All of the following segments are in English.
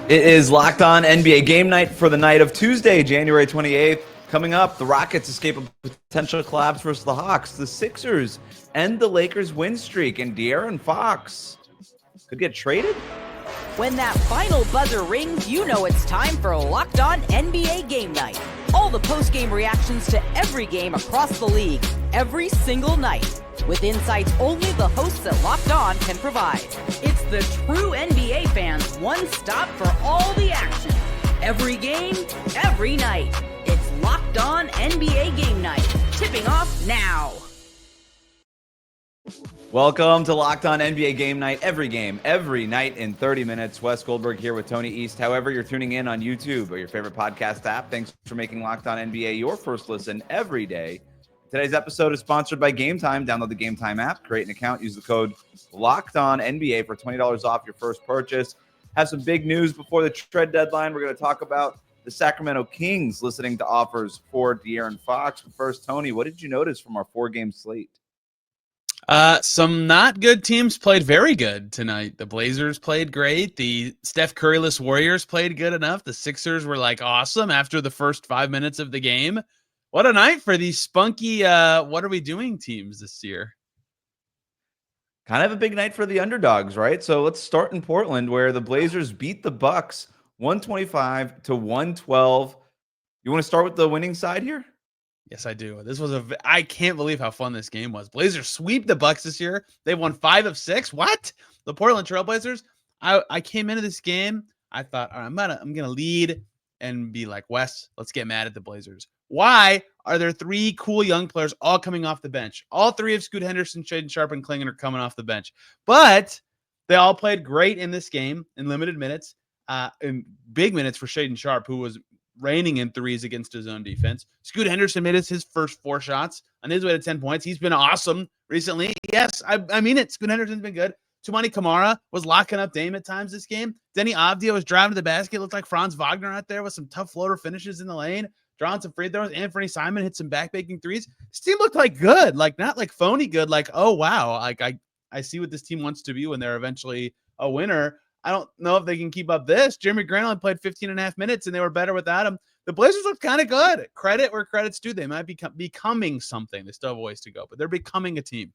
It is Locked On NBA Game Night for the night of Tuesday, January 28th. Coming up, the Rockets escape a potential collapse versus the Hawks. The Sixers end the Lakers' win streak, and De'Aaron Fox could get traded. When that final buzzer rings, you know it's time for Locked On NBA Game Night. All the post-game reactions to every game across the league, every single night, with insights only the hosts at Locked On can provide. It's the true NBA fans' one stop for all the action. Every game, every night. It's Locked On NBA Game Night. Tipping off now. Welcome to Locked On NBA Game Night. Every game, every night in 30 minutes. Wes Goldberg here with Tony East. However, you're tuning in on YouTube or your favorite podcast app. Thanks for making Locked On NBA your first listen every day. Today's episode is sponsored by Game Time. Download the Game Time app, create an account, use the code LOCKEDONNBA for $20 off your first purchase. Have some big news before the trade deadline. We're going to talk about the Sacramento Kings listening to offers for De'Aaron Fox. But first, Tony, what did you notice from our four-game slate? Some not good teams played very good tonight. The Blazers played great. The Steph Curry-less Warriors played good enough. The Sixers were awesome after the first 5 minutes of the game. What a night for these spunky, what are we doing teams this year? Kind of a big night for the underdogs, right? So let's start in Portland, where the Blazers beat the Bucks 125-112. You want to start with the winning side here? Yes, I do. I can't believe how fun this game was. Blazers sweep the Bucks this year. They won 5 of 6. What? The Portland Trailblazers. I came into this game. I thought, all right, I'm gonna lead and be like, Wes, let's get mad at the Blazers. Why are there 3 cool young players all coming off the bench? All 3 of Scoot Henderson, Shaedon Sharpe, and Klingon are coming off the bench. But they all played great in this game in limited minutes, in big minutes for Shaedon Sharpe, who was raining in threes against his own defense. Scoot Henderson made his first 4 shots on his way to 10 points. He's been awesome recently. Yes, I mean it. Scoot Henderson's been good. Toumani Camara was locking up Dame at times this game. Denny Avdia was driving to the basket. Looked like Franz Wagner out there with some tough floater finishes in the lane, drawing some free throws. Anthony Simon hit some back-baking threes. This team looked good, not like phony good. Oh, wow. I see what this team wants to be when they're eventually a winner. I don't know if they can keep up this. Jeremy Grant only played 15 and a half minutes, and they were better without him. The Blazers look kind of good. Credit where credit's due. They might be becoming something. They still have a ways to go, but they're becoming a team.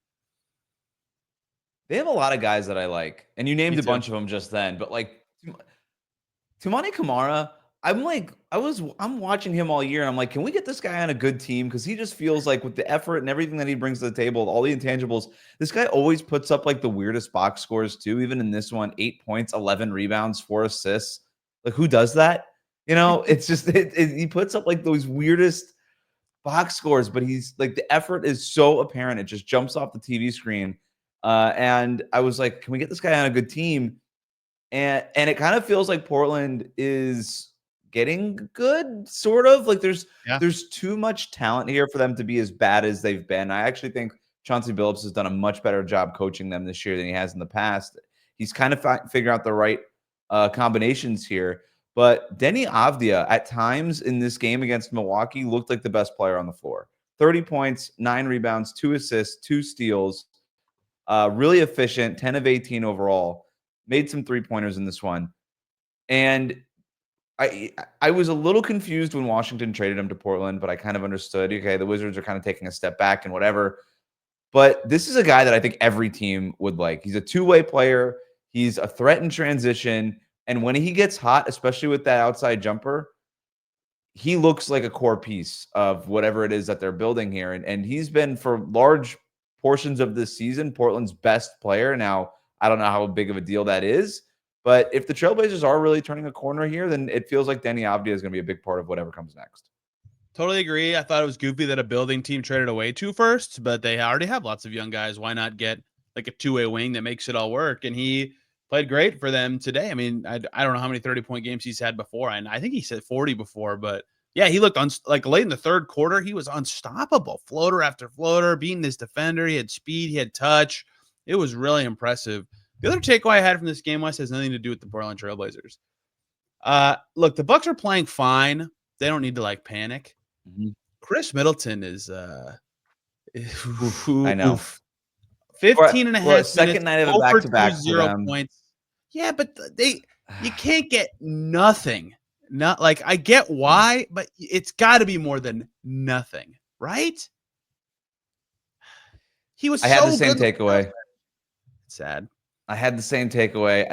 They have a lot of guys that I like, and you named a bunch of them just then. But Toumani Camara, I'm watching him all year, and I'm like, can we get this guy on a good team? Because he just feels like with the effort and everything that he brings to the table, all the intangibles, this guy always puts up the weirdest box scores too. Even in this one, 8 points, 11 rebounds, 4 assists. Who does that? It's just he puts up those weirdest box scores, but he's the effort is so apparent. It just jumps off the TV screen. And I was like, can we get this guy on a good team? And it kind of feels like Portland is getting good, sort of. There's too much talent here for them to be as bad as they've been. I actually think Chauncey Billups has done a much better job coaching them this year than he has in the past. He's kind of figuring out the right combinations here. But Denny Avdia, at times in this game against Milwaukee, looked like the best player on the floor. 30 points, 9 rebounds, 2 assists, 2 steals. Really efficient, 10 of 18 overall. Made some 3-pointers in this one. And I was a little confused when Washington traded him to Portland, but I kind of understood, okay, the Wizards are kind of taking a step back and whatever. But this is a guy that I think every team would like. He's a two-way player. He's a threat in transition. And when he gets hot, especially with that outside jumper, he looks like a core piece of whatever it is that they're building here. And he's been, for large portions of this season, Portland's best player. Now, I don't know how big of a deal that is, but if the Trailblazers are really turning a corner here, then it feels like Denny Avdia is going to be a big part of whatever comes next. Totally agree. I thought it was goofy that a building team traded away 2 firsts, but they already have lots of young guys. Why not get a 2-way wing that makes it all work? And he played great for them today. I mean, I don't know how many 30-point games he's had before, and I think he said 40 before, but yeah, he looked late in the third quarter. He was unstoppable, floater after floater, beating his defender. He had speed, he had touch. It was really impressive. The other takeaway I had from this game, Wes, has nothing to do with the Portland Trailblazers. Look, the Bucks are playing fine. They don't need to panic. Mm-hmm. Chris Middleton is I know. 15 and a half second minutes, night of a back-to-back for 0 them. points. Yeah, but they You can't get nothing. Not like I get why, but it's got to be more than nothing, right? He was I had the so same good. takeaway. Sad. I had the same takeaway.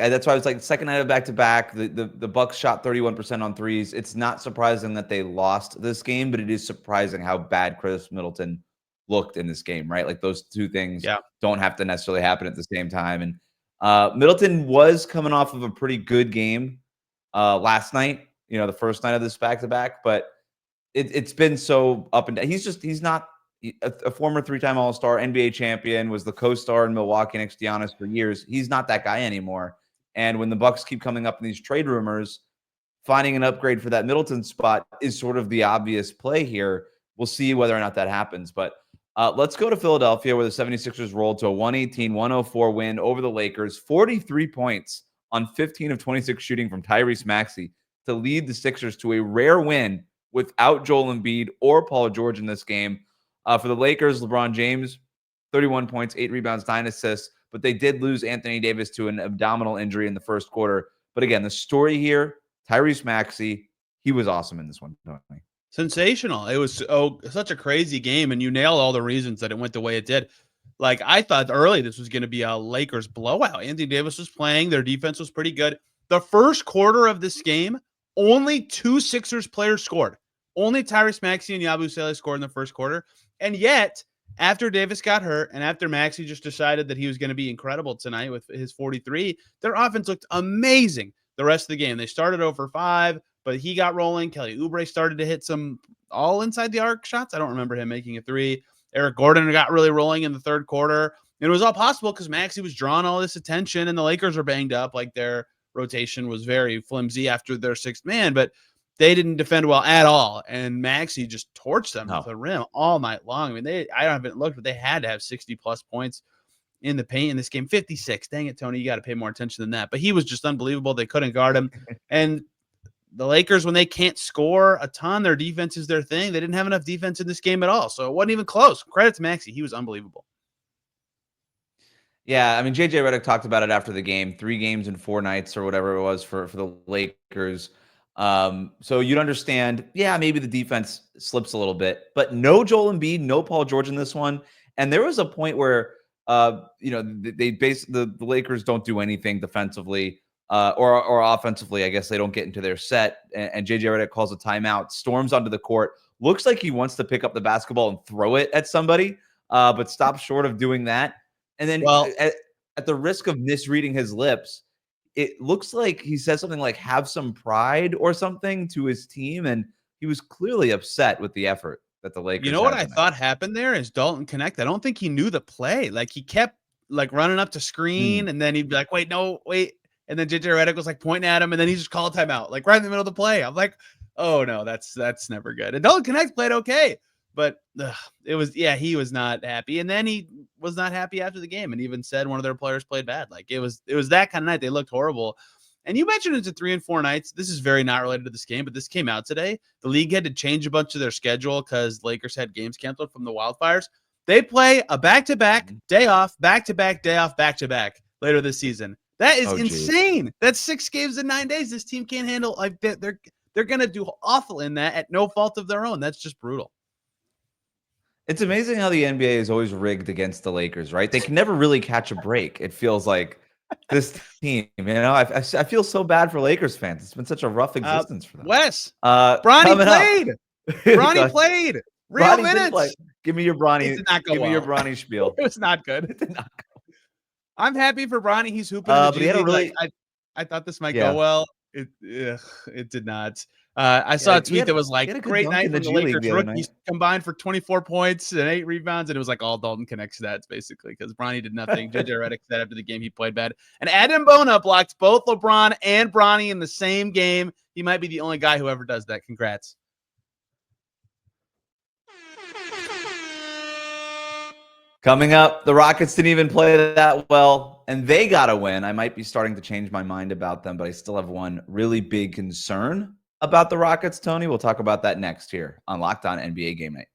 That's why I was like, second night of back to back. The Bucks shot 31% on threes. It's not surprising that they lost this game, but it is surprising how bad Chris Middleton looked in this game. Right, like those two things Yeah. don't have to necessarily happen at the same time. And Middleton was coming off of a pretty good game last night. The first night of this back to back, but it's been so up and down. He's not a former three-time All-Star, NBA champion, was the co-star in Milwaukee next to Giannis for years. He's not that guy anymore. And when the Bucks keep coming up in these trade rumors, finding an upgrade for that Middleton spot is sort of the obvious play here. We'll see whether or not that happens. But let's go to Philadelphia, where the 76ers rolled to a 118-104 win over the Lakers. 43 points on 15 of 26 shooting from Tyrese Maxey to lead the Sixers to a rare win without Joel Embiid or Paul George in this game. For the Lakers, LeBron James, 31 points, 8 rebounds, 9 assists, but they did lose Anthony Davis to an abdominal injury in the first quarter. But again, the story here, Tyrese Maxey, he was awesome in this one, Tony. Sensational. It was such a crazy game, and you nailed all the reasons that it went the way it did. Like, I thought early this was going to be a Lakers blowout. Anthony Davis was playing. Their defense was pretty good. The first quarter of this game, only 2 Sixers players scored. Only Tyrese Maxey and Yabusele scored in the first quarter. And yet, after Davis got hurt and after Maxey just decided that he was going to be incredible tonight with his 43, their offense looked amazing the rest of the game. They started over 5, but he got rolling. Kelly Oubre started to hit some all inside the arc shots. I don't remember him making a 3. Eric Gordon got really rolling in the third quarter. And it was all possible because Maxey was drawing all this attention, and the Lakers are banged up. Like, their rotation was very flimsy after their 6th man, but they didn't defend well at all. And Maxey just torched them to the rim all night long. I mean, I haven't looked, but they had to have 60-plus points in the paint in this game. 56. Dang it, Tony. You got to pay more attention than that. But he was just unbelievable. They couldn't guard him. And the Lakers, when they can't score a ton, their defense is their thing. They didn't have enough defense in this game at all. So it wasn't even close. Credit to Maxey. He was unbelievable. Yeah, I mean, JJ Redick talked about it after the game, 3 games in 4 nights or whatever it was for the Lakers. So you'd understand, yeah, maybe the defense slips a little bit, but no Joel Embiid, no Paul George in this one. And there was a point where, they basically, the Lakers don't do anything defensively or offensively. I guess they don't get into their set. And JJ Redick calls a timeout, storms onto the court, looks like he wants to pick up the basketball and throw it at somebody, but stops short of doing that. And then at the risk of misreading his lips, it looks like he says something like "have some pride" or something to his team, and he was clearly upset with the effort that the Lakers. You know what I thought happened there is Dalton Connect. I don't think he knew the play. Like, he kept like running up to screen, and then he'd be like, "Wait, no, wait," and then JJ Redick was like pointing at him, and then he just called timeout, like right in the middle of the play. I'm like, "Oh no, that's never good." And Dalton Connect played okay, but he was not happy, and then he was not happy after the game, and even said one of their players played bad. Like, it was that kind of night. They looked horrible. And you mentioned it's a 3 and 4 nights. This is very not related to this game, but this came out today. The league had to change a bunch of their schedule because Lakers had games canceled from the wildfires. They play a back-to-back, day off, back-to-back, day off, back-to-back later this season. That is insane. Geez. That's 6 games in 9 days. This team can't handle. Like, they're going to do awful in that at no fault of their own. That's just brutal. It's amazing how the NBA is always rigged against the Lakers, right? They can never really catch a break. It feels like this team, I feel so bad for Lakers fans. It's been such a rough existence for them. Wes, Bronny played. Bronny played. Real minutes. Give me your Bronny. It did not go Give me your Bronny spiel. It was not good. It did not go. I'm happy for Bronny. He's hooping. But he had a really. I thought this might go well. It did not. I saw a tweet that was like, "Great night for the Lakers rookies combined for 24 points and 8 rebounds," and it was like all Dalton Connect stats basically because Bronny did nothing. JJ Redick said after the game he played bad, and Adam Bona blocked both LeBron and Bronny in the same game. He might be the only guy who ever does that. Congrats. Coming up, the Rockets didn't even play that well, and they got a win. I might be starting to change my mind about them, but I still have one really big concern about the Rockets, Tony. We'll talk about that next here on Locked On NBA Game Night.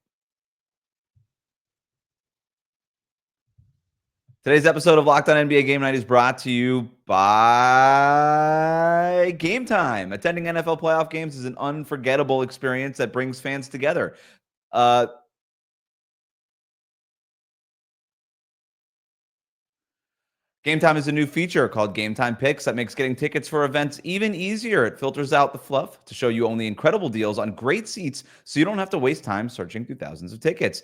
Today's episode of Locked On NBA Game Night is brought to you by Game Time. Attending NFL playoff games is an unforgettable experience that brings fans together. Game Time is a new feature called Game Time Picks that makes getting tickets for events even easier. It filters out the fluff to show you only incredible deals on great seats so you don't have to waste time searching through thousands of tickets.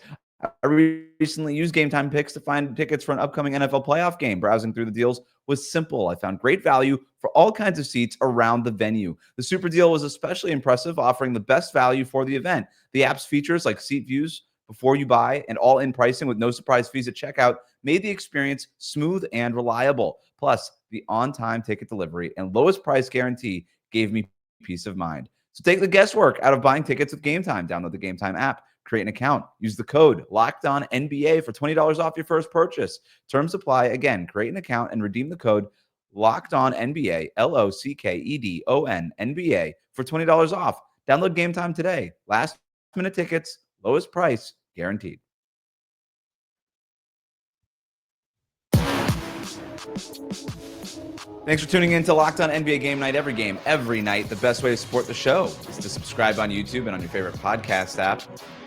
I recently used Game Time Picks to find tickets for an upcoming NFL playoff game. Browsing through the deals was simple. I found great value for all kinds of seats around the venue. The Super Deal was especially impressive, offering the best value for the event. The app's features like seat views before you buy and all-in pricing with no surprise fees at checkout made the experience smooth and reliable. Plus, the on-time ticket delivery and lowest price guarantee gave me peace of mind. So take the guesswork out of buying tickets with Game Time. Download the Game Time app, create an account, use the code LOCKEDONNBA for $20 off your first purchase. Terms apply. Again, create an account and redeem the code LOCKEDONNBA, LOCKEDON NBA for $20 off. Download Game Time today. Last minute tickets, lowest price guaranteed. Thanks for tuning in to Locked On NBA Game Night. Every game, every night. The best way to support the show is to subscribe on YouTube and on your favorite podcast app.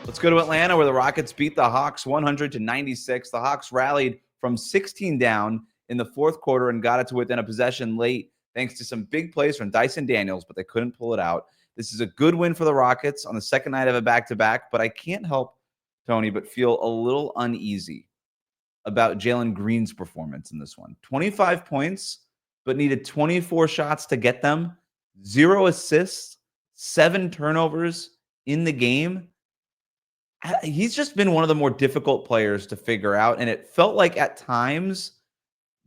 Let's go to Atlanta, where the Rockets beat the Hawks 100-96. The Hawks rallied from 16 down in the fourth quarter and got it to within a possession late, thanks to some big plays from Dyson Daniels, but they couldn't pull it out. This is a good win for the Rockets on the second night of a back-to-back, but I can't help, Tony, but feel a little uneasy about Jalen Green's performance in this one. 25 points, but needed 24 shots to get them, 0 assists, 7 turnovers in the game. He's just been one of the more difficult players to figure out, and it felt like at times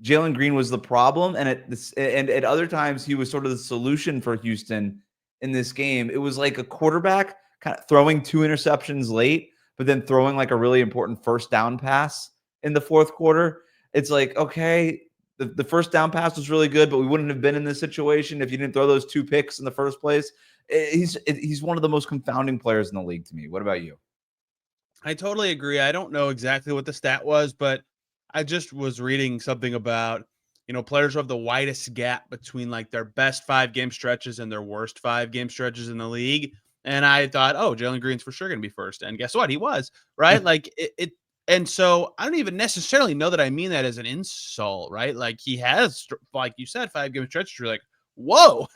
Jalen Green was the problem, and at other times he was sort of the solution for Houston in this game. It was like a quarterback kind of throwing 2 interceptions late, but then throwing like a really important first down pass in the fourth quarter. It's like, okay, the first down pass was really good, but we wouldn't have been in this situation if you didn't throw those 2 picks in the first place. He's one of the most confounding players in the league to me. What about you? I totally agree. I don't know exactly what the stat was, but I just was reading something about, players who have the widest gap between like their best 5-game stretches and their worst 5-game stretches in the league. And I thought, oh, Jalen Green's for sure going to be first. And guess what? He was, right? Like it. And so I don't even necessarily know that I mean that as an insult, right? Like he has, like you said, 5-game stretches. You're like, whoa,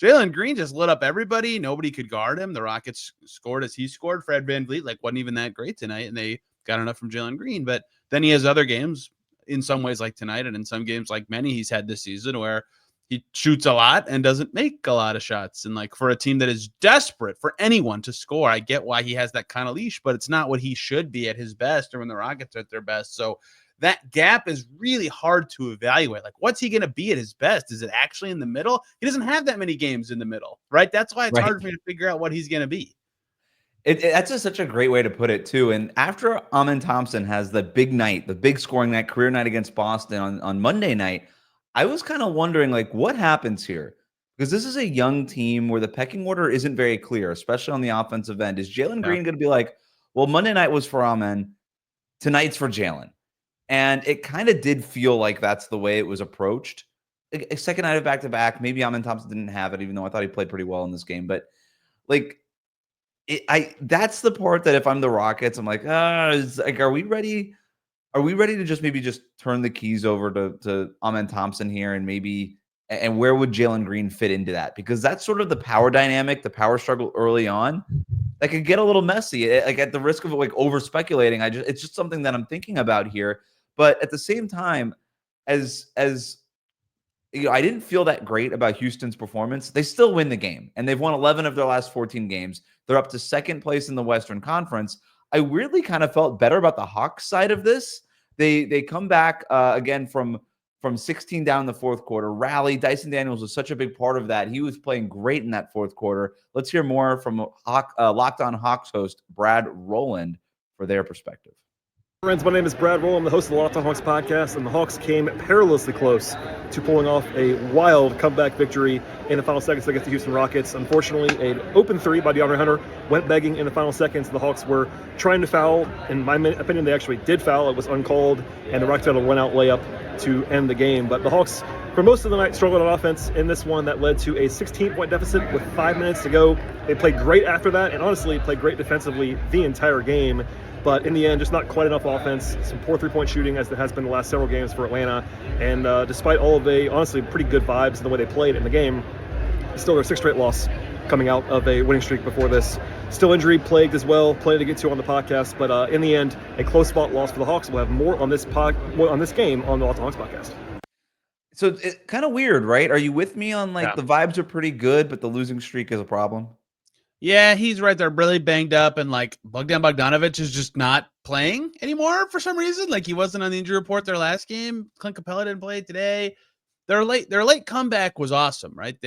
Jalen Green just lit up everybody. Nobody could guard him. The Rockets scored as he scored. Fred VanVleet wasn't even that great tonight, and they got enough from Jalen Green. But then he has other games in some ways like tonight, and in some games like many he's had this season where he shoots a lot and doesn't make a lot of shots. And like for a team that is desperate for anyone to score, I get why he has that kind of leash, but it's not what he should be at his best or when the Rockets are at their best. So that gap is really hard to evaluate. Like, what's he going to be at his best? Is it actually in the middle? He doesn't have that many games in the middle, right? That's why it's hard for me to figure out what he's going to be. That's just such a great way to put it, too. And after Amen Thompson has the big night, the big scoring night, career night against Boston on Monday night, I was kind of wondering, like, what happens here? Because this is a young team where the pecking order isn't very clear, especially on the offensive end. Is Jalen Green going to be like, well, Monday night was for Amen, tonight's for Jalen? And it kind of did feel like that's the way it was approached. A second night of back-to-back, maybe Amen Thompson didn't have it, even though I thought he played pretty well in this game. But, like, that's the part that if I'm the Rockets, I'm like, are we ready? Are we ready to just turn the keys over to Amen Thompson here and where would Jalen Green fit into that? Because that's sort of the power dynamic, the power struggle early on that could get a little messy. Like at the risk of like over speculating, it's just something that I'm thinking about here. But at the same time, as I didn't feel that great about Houston's performance. They still win the game, and they've won 11 of their last 14 games. They're up to second place in the Western Conference. I weirdly kind of felt better about the Hawks side of this. They come back again from 16 down in the fourth quarter, rally. Dyson Daniels was such a big part of that. He was playing great in that fourth quarter. Let's hear more from Locked On Hawks host Brad Rowland for their perspective. Friends, my name is Brad Rowland. I'm the host of the Locked On Hawks podcast, and the Hawks came perilously close to pulling off a wild comeback victory in the final seconds against the Houston Rockets. Unfortunately, an open three by DeAndre Hunter went begging in the final seconds. The Hawks were trying to foul. In my opinion, they actually did foul. It was uncalled, and the Rockets had a one-out layup to end the game. But the Hawks For most of the night, struggled on offense in this one that led to a 16-point deficit with 5 minutes to go. They played great after that and honestly played great defensively the entire game. But in the end, just not quite enough offense. Some poor three-point shooting as it has been the last several games for Atlanta. And despite all of the, honestly, pretty good vibes in the way they played in the game, still their 6th straight loss coming out of a winning streak before this. Still injury plagued as well, plenty to get to on the podcast. But in the end, a close fought loss for the Hawks. We'll have more on this game on the Locked On Hawks podcast. So it's kind of weird, right? Are you with me on Yeah. the vibes are pretty good, but the losing streak is a problem? Yeah, he's right there, really banged up, and Bogdan Bogdanovic is just not playing anymore for some reason. He wasn't on the injury report their last game. Clint Capella didn't play today. Their late comeback was awesome, right?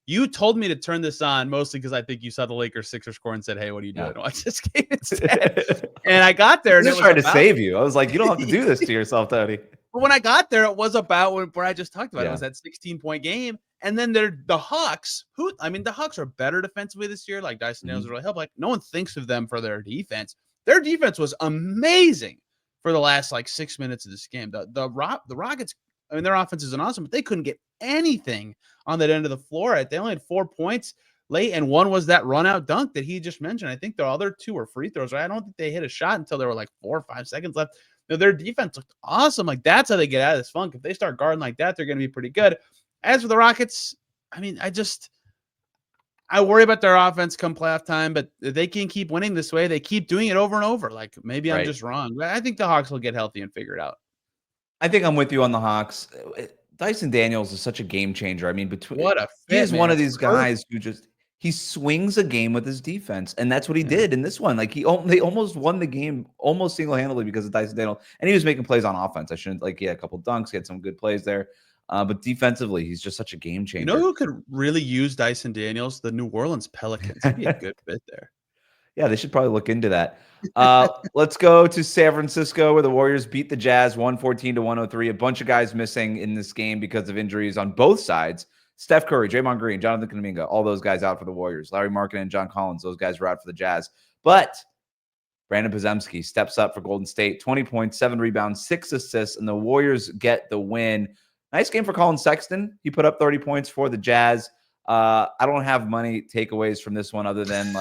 You told me to turn this on mostly because I think you saw the Lakers Sixers score and said, "Hey, what are you doing? Watch this game instead." And I got there, I and was trying to save you. I was like, "You don't have to do this to yourself, Tony." But when I got there, it was about where I just talked about. Yeah. It was that 16-point game. And then the Hawks, the Hawks are better defensively this year. Dyson Daniels really helped. No one thinks of them for their defense. Their defense was amazing for the last 6 minutes of this game. The Rockets, their offense isn't awesome, but they couldn't get anything on that end of the floor. They only had 4 points late, and one was that run-out dunk that he just mentioned. I think the other 2 were free throws, right? I don't think they hit a shot until there were 4 or 5 seconds left. Their defense looked awesome. That's how they get out of this funk. If they start guarding like that, they're going to be pretty good. As for the Rockets, I worry about their offense come playoff time, but they can keep winning this way. They keep doing it over and over. Maybe I'm just wrong, but I think the Hawks will get healthy and figure it out. I think I'm with you on the Hawks. Dyson Daniels is such a game changer. He is one of these guys who he swings a game with his defense, and that's what he did in this one. They almost won the game almost single-handedly because of Dyson Daniels, and he was making plays on offense. He had a couple dunks, he had some good plays there, but defensively, he's just such a game changer. You know who could really use Dyson Daniels? The New Orleans Pelicans. He'd be a good fit there. Yeah, they should probably look into that. Let's go to San Francisco, where the Warriors beat the Jazz 114-103. A bunch of guys missing in this game because of injuries on both sides. Steph Curry, Draymond Green, Jonathan Kuminga, all those guys out for the Warriors. Larry Markkinen and John Collins, those guys were out for the Jazz. But Brandon Podziemski steps up for Golden State, 20 points, 7 rebounds, 6 assists, and the Warriors get the win. Nice game for Colin Sexton. He put up 30 points for the Jazz. I don't have many takeaways from this one other than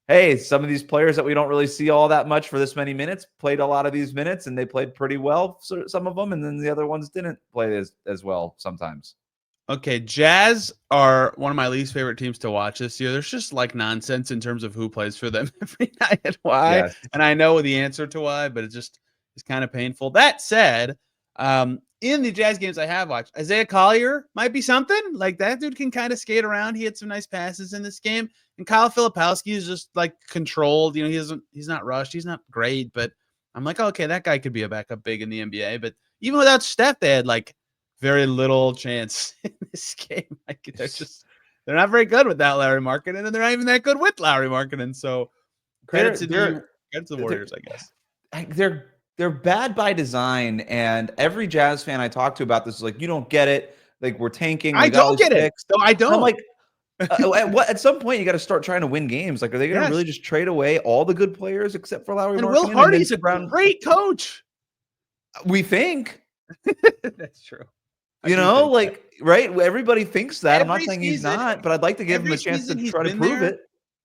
hey, some of these players that we don't really see all that much for this many minutes played a lot of these minutes, and they played pretty well, some of them, and then the other ones didn't play as well sometimes. Okay, Jazz are one of my least favorite teams to watch this year. There's just nonsense in terms of who plays for them every night and why. Yes. And I know the answer to why, but it's kind of painful. That said, in the Jazz games I have watched, Isaiah Collier might be something. That dude can kind of skate around. He had some nice passes in this game. And Kyle Filipowski is just controlled. He's not rushed. He's not great, but I'm okay, that guy could be a backup big in the NBA. But even without Steph, they had very little chance in this game. They're not very good without Larry Markkinen, and they're not even that good with Larry Markkinen. So credit to the Warriors, I guess. They're bad by design, and every Jazz fan I talk to about this is you don't get it. We're tanking. I don't get it. No, I don't. I'm at some point you got to start trying to win games. Are they going to really just trade away all the good players except for Larry Markkinen? Will Hardy's a great coach. We think. That's true. Right? Everybody thinks that. I'm not saying he's not, but I'd like to give him a chance to try to prove it.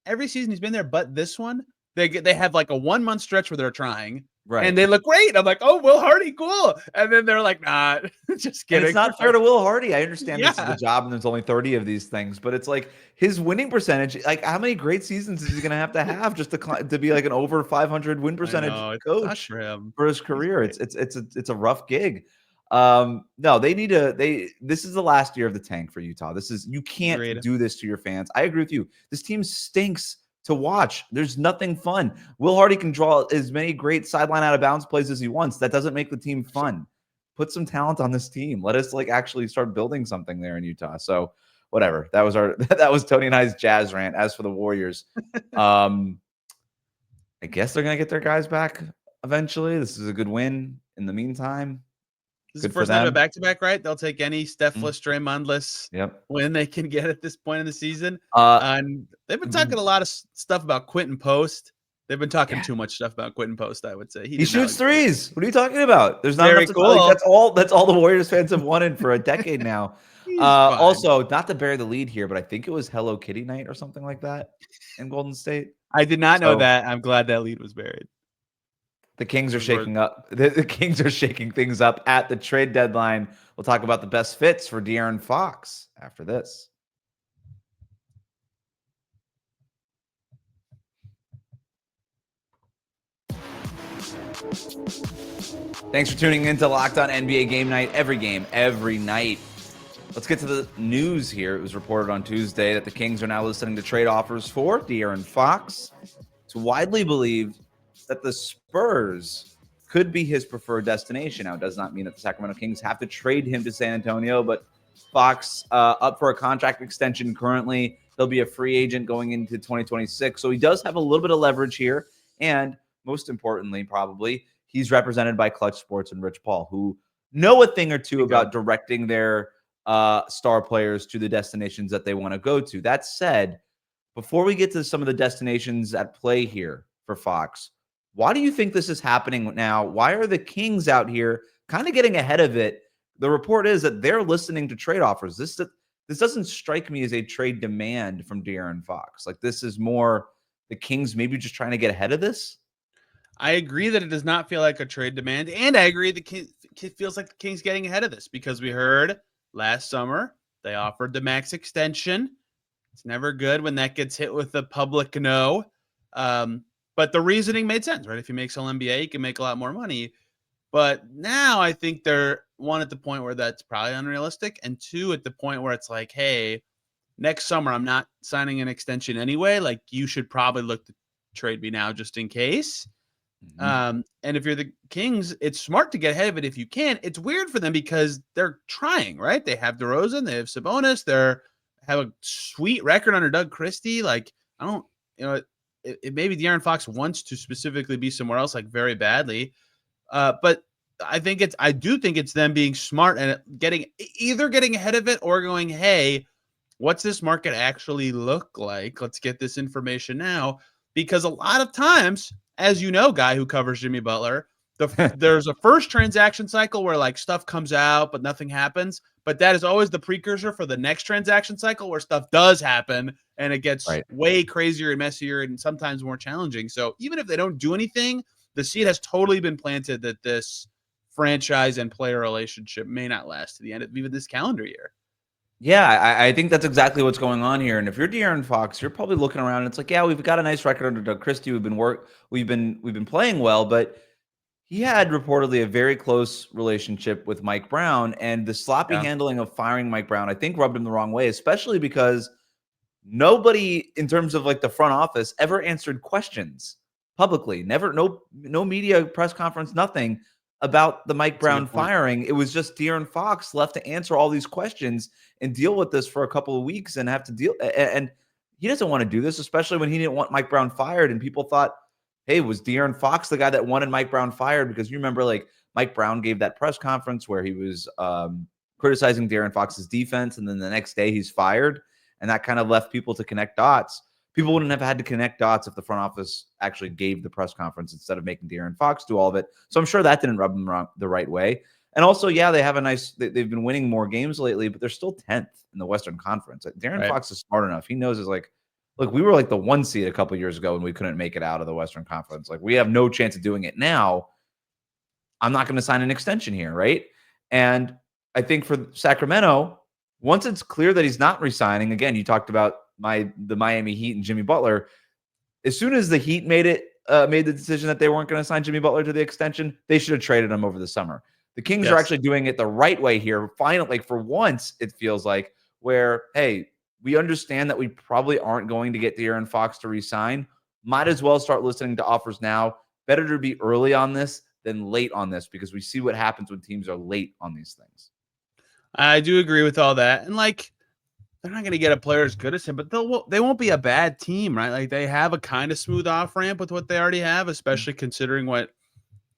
Every season he's been there, but this one, they have a 1 month stretch where they're trying. Right. And they look great. I'm oh, Will Hardy, cool. And then they're nah, just kidding. And it's not fair to Will Hardy. I understand this is the job and there's only 30 of these things, but it's his winning percentage, how many great seasons is he going to have just to be an over 500 win percentage coach for his career? It's a rough gig. No, this is the last year of the tank for Utah. You can't do this to your fans. I agree with you. This team stinks to watch. There's nothing fun. Will Hardy can draw as many great sideline out of bounds plays as he wants. That doesn't make the team fun. Put some talent on this team. Let us actually start building something there in Utah. So whatever. That was Tony and I's Jazz rant. As for the Warriors, I guess they're gonna get their guys back eventually. This is a good win. In the meantime, this is the first time of a back-to-back, right? They'll take any Steph-less, Draymond-less win they can get at this point in the season. And they've been talking a lot of stuff about Quentin Post They've been talking too much stuff about Quentin Post, I would say. He shoots threes. What are you talking about? There's not Very enough to like, cool. that's all the Warriors fans have wanted for a decade now. He's fine. Also, not to bury the lead here, but I think it was Hello Kitty night or something like that in Golden State. I did not know So, that. I'm glad that lead was buried. The Kings are shaking up. The Kings are shaking things up at the trade deadline. We'll talk about the best fits for De'Aaron Fox after this. Thanks for tuning in to Locked On NBA Game Night. Every game, every night. Let's get to the news here. It was reported on Tuesday that the Kings are now listening to trade offers for De'Aaron Fox. It's widely believed that the Spurs could be his preferred destination. Now, it does not mean that the Sacramento Kings have to trade him to San Antonio, but Fox up for a contract extension currently. He'll be a free agent going into 2026. So he does have a little bit of leverage here. And most importantly, probably, he's represented by Clutch Sports and Rich Paul, who know a thing or two about directing their star players to the destinations that they want to go to. That said, before we get to some of the destinations at play here for Fox, why do you think this is happening now? Why are the Kings out here kind of getting ahead of it? The report is that they're listening to trade offers. This doesn't strike me as a trade demand from De'Aaron Fox. Like, this is more the Kings maybe just trying to get ahead of this. I agree that it does not feel like a trade demand, and I agree it feels like the Kings getting ahead of this because we heard last summer they offered the max extension. It's never good when that gets hit with the public no. But the reasoning made sense, right? If he makes all NBA, he can make a lot more money. But now I think they're, one, at the point where that's probably unrealistic, and two, at the point where it's like, hey, next summer I'm not signing an extension anyway. Like, you should probably look to trade me now just in case. And if you're the Kings, it's smart to get ahead of it if you can. It's weird for them because they're trying, right? They have DeRozan, they have Sabonis, have a sweet record under Doug Christie. Like, I don't, it maybe De'Aaron Fox wants to specifically be somewhere else, like, very badly. But I do think it's them being smart and either getting ahead of it or going, hey, what's this market actually look like? Let's get this information now. Because a lot of times, as you know, guy who covers Jimmy Butler, there's a first transaction cycle where, like, stuff comes out, but nothing happens. But that is always the precursor for the next transaction cycle where stuff does happen and it gets way crazier and messier and sometimes more challenging. So even if they don't do anything, the seed has totally been planted that this franchise and player relationship may not last to the end of even this calendar year. Yeah, I think that's exactly what's going on here. And if you're De'Aaron Fox, you're probably looking around and it's like, yeah, we've got a nice record under Doug Christie. We've been playing well, but he had reportedly a very close relationship with Mike Brown, and the sloppy handling of firing Mike Brown, I think, rubbed him the wrong way, especially because nobody in terms of, like, the front office ever answered questions publicly. Never, no media press conference, nothing about the Mike Brown firing. It was just De'Aaron Fox left to answer all these questions and deal with this for a couple of weeks and have to deal. And he doesn't want to do this, especially when he didn't want Mike Brown fired. And people thought, hey, was De'Aaron Fox the guy that wanted Mike Brown fired? Because you remember, like, Mike Brown gave that press conference where he was criticizing De'Aaron Fox's defense, and then the next day he's fired. And that kind of left people to connect dots. People wouldn't have had to connect dots if the front office actually gave the press conference instead of making De'Aaron Fox do all of it. So I'm sure that didn't rub them the right way. And also, yeah, they have they've been winning more games lately, but they're still 10th in the Western Conference. Like, De'Aaron Fox is smart enough. He knows, is like, look, we were like the 1 seed a couple of years ago and we couldn't make it out of the Western Conference. Like, we have no chance of doing it now. I'm not going to sign an extension here, right? And I think for Sacramento, once it's clear that he's not resigning, again, you talked about the Miami Heat and Jimmy Butler. As soon as the Heat made the decision that they weren't going to sign Jimmy Butler to the extension, they should have traded him over the summer. The Kings are actually doing it the right way here. Finally, like, for once, it feels like, where, hey, we understand that we probably aren't going to get De'Aaron Fox to resign. Might as well start listening to offers now. Better to be early on this than late on this, because we see what happens when teams are late on these things. I do agree with all that. And, like, they're not going to get a player as good as him, but they won't be a bad team, right? Like, they have a kind of smooth off ramp with what they already have, especially considering what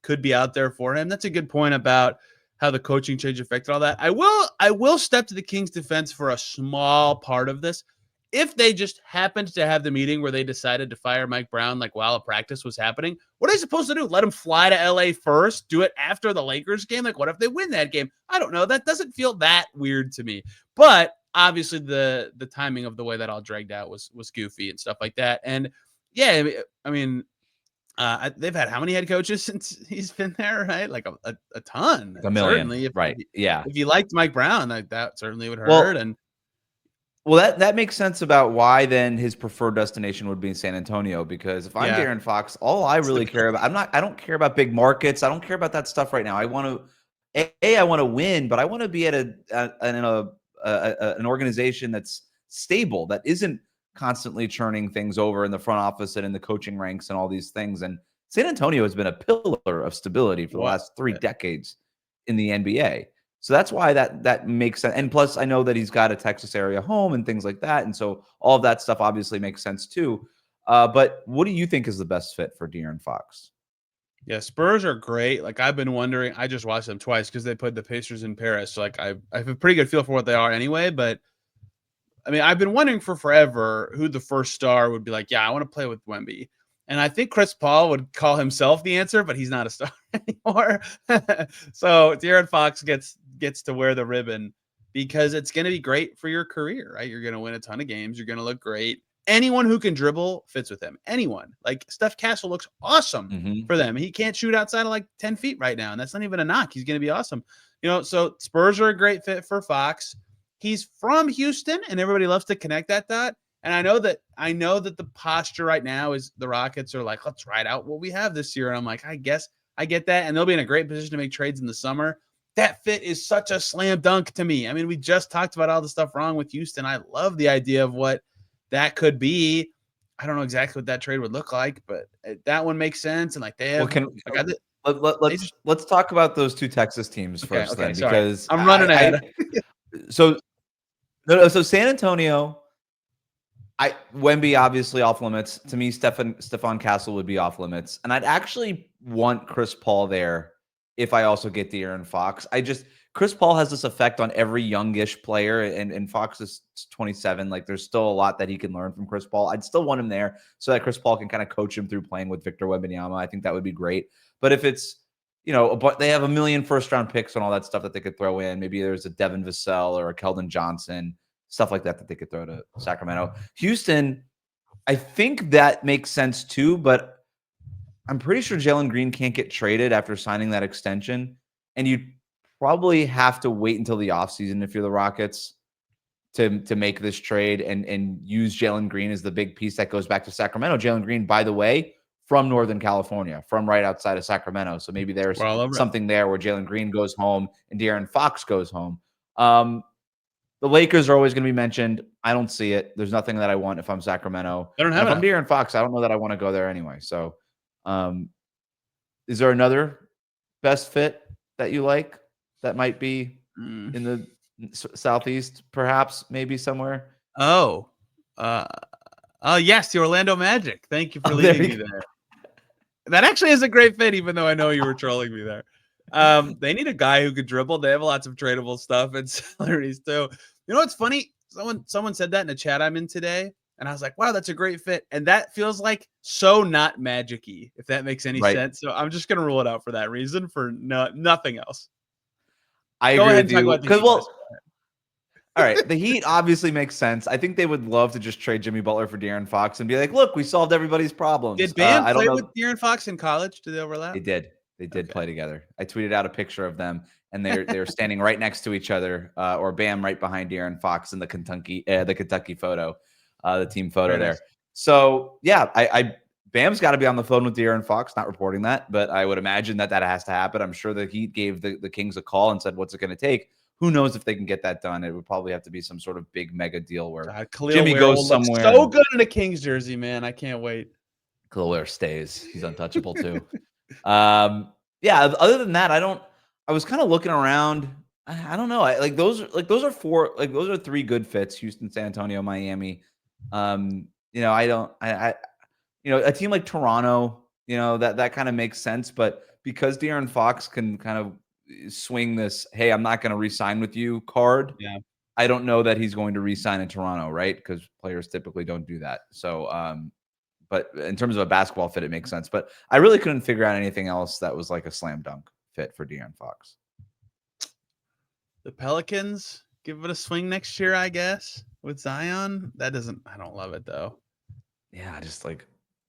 could be out there for him. That's a good point about how the coaching change affected all that. I will step to the Kings' defense for a small part of this. if they just happened to have the meeting where they decided to fire Mike Brown like while a practice was happening, what are they supposed to do? Let him fly to LA first? Do it after the Lakers game? Like, what if they win that game? I don't know. That doesn't feel that weird to me. But obviously, the timing of the way that all dragged out was goofy and stuff like that. And yeah, I mean, they've had how many head coaches since he's been there, right? Like a ton. A million, Certainly, right? Yeah. If you liked Mike Brown, like that certainly would hurt. Well, well, that makes sense about why then his preferred destination would be in San Antonio, because if I'm De'Aaron Fox, all I really care about, I don't care about big markets. I don't care about that stuff right now. I want to, I want to win, but I want to be at an organization that's stable, that isn't constantly churning things over in the front office and in the coaching ranks and all these things. And San Antonio has been a pillar of stability for the last 3 decades in the NBA. So that's why that makes sense. And plus, I know that he's got a Texas area home and things like that. And so all of that stuff obviously makes sense too. But what do you think is the best fit for De'Aaron Fox? Yeah, Spurs are great. Like, I've been wondering. I just watched them twice because they played the Pacers in Paris. So, like, I have a pretty good feel for what they are anyway. But I mean, I've been wondering for forever who the first star would be. Like, yeah, I want to play with Wemby. And I think Chris Paul would call himself the answer, but he's not a star anymore. So De'Aaron Fox gets to wear the ribbon because it's going to be great for your career, right? You're going to win a ton of games. You're going to look great. Anyone who can dribble fits with him. Anyone. Like, Steph Castle looks awesome for them. He can't shoot outside of like 10 feet right now, and that's not even a knock. He's going to be awesome. So Spurs are a great fit for Fox. He's from Houston, and everybody loves to connect that. And I know that the posture right now is the Rockets are like, let's ride out what we have this year. And I'm like, I guess I get that. And they'll be in a great position to make trades in the summer. That fit is such a slam dunk to me. I mean, we just talked about all the stuff wrong with Houston. I love the idea of what that could be. I don't know exactly what that trade would look like, but that one makes sense. And like they have, let's talk about those 2 Texas teams first, then, because I'm running ahead. So San Antonio, Wemby obviously off limits. To me, Stephon Castle would be off limits. And I'd actually want Chris Paul there if I also get De'Aaron Fox. Chris Paul has this effect on every youngish player, and Fox is 27. Like, there's still a lot that he can learn from Chris Paul. I'd still want him there so that Chris Paul can kind of coach him through playing with Victor Wembanyama. I think that would be great. But if it's, but they have a million first-round picks and all that stuff that they could throw in. Maybe there's a Devin Vassell or a Keldon Johnson, stuff like that they could throw to Sacramento. Houston, I think that makes sense too, but I'm pretty sure Jalen Green can't get traded after signing that extension. And you probably have to wait until the offseason if you're the Rockets to make this trade and use Jalen Green as the big piece that goes back to Sacramento. Jalen Green, by the way, from Northern California, from right outside of Sacramento. So maybe there's something there where Jalen Green goes home and De'Aaron Fox goes home. The Lakers are always going to be mentioned. I don't see it. There's nothing that I want if I'm Sacramento. If I'm De'Aaron Fox, I don't know that I want to go there anyway. So is there another best fit that you like that might be in the Southeast, perhaps, maybe somewhere? Yes, the Orlando Magic. Thank you for leading me there. That actually is a great fit, even though I know you were trolling me there. They need a guy who could dribble. They have lots of tradable stuff and salaries too. You know what's funny? Someone said that in a chat I'm in today, and I was like, wow, that's a great fit. And that feels like so not Magic-y, if that makes any sense. So I'm just gonna rule it out for that reason, for nothing else. I agree with you. Because, all right, the Heat obviously makes sense. I think they would love to just trade Jimmy Butler for De'Aaron Fox and be like, look, we solved everybody's problems. Did Bam play with De'Aaron Fox in college? Did they overlap? They did. They did play together. I tweeted out a picture of them, and they're standing right next to each other, or Bam right behind De'Aaron Fox in the Kentucky photo, the team photo there. Nice. So yeah, Bam's got to be on the phone with De'Aaron Fox. Not reporting that, but I would imagine that has to happen. I'm sure the Heat gave the Kings a call and said, "What's it going to take?" Who knows if they can get that done? It would probably have to be some sort of big mega deal where Jimmy goes somewhere. So good in a Kings jersey, man! I can't wait. Khalil Ware stays. He's untouchable too. Other than that, I was kind of looking around. I don't know. Those are 3 good fits: Houston, San Antonio, Miami. A team like Toronto, that kind of makes sense. But because De'Aaron Fox can kind of swing this, hey, I'm not going to re-sign with you card. Yeah. I don't know that he's going to re-sign in Toronto, right? Because players typically don't do that. So, but in terms of a basketball fit, it makes sense. But I really couldn't figure out anything else that was like a slam dunk fit for De'Aaron Fox. The Pelicans give it a swing next year, I guess, with Zion. I don't love it though. Yeah, just like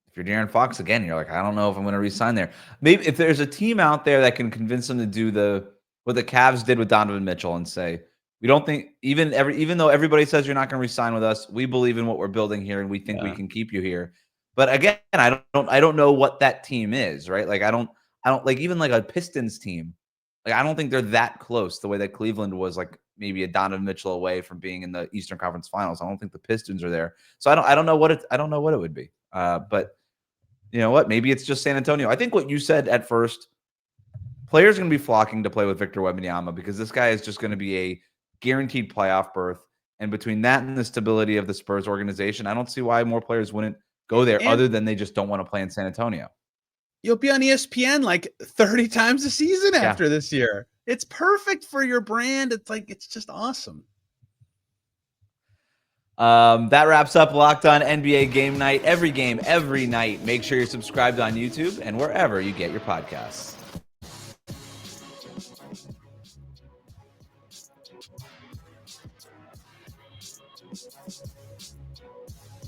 if you're De'Aaron Fox again, you're like, I don't know if I'm going to re-sign there. Maybe if there's a team out there that can convince them to do what the Cavs did with Donovan Mitchell and say, we don't think even though everybody says you're not going to re-sign with us, we believe in what we're building here and we think we can keep you here. But again, I don't know what that team is, right? Like I don't like even like a Pistons team. Like I don't think they're that close the way that Cleveland was like maybe a Donovan Mitchell away from being in the Eastern Conference Finals. I don't think the Pistons are there. So I don't know what it would be. But you know what? Maybe it's just San Antonio. I think what you said at first, players are going to be flocking to play with Victor Wembanyama because this guy is just going to be a guaranteed playoff berth. And between that and the stability of the Spurs organization, I don't see why more players wouldn't go there other than they just don't want to play in San Antonio. You'll be on ESPN like 30 times a season after this year. It's perfect for your brand. It's just awesome. That wraps up Locked On NBA Game Night. Every game, every night. Make sure you're subscribed on YouTube and wherever you get your podcasts.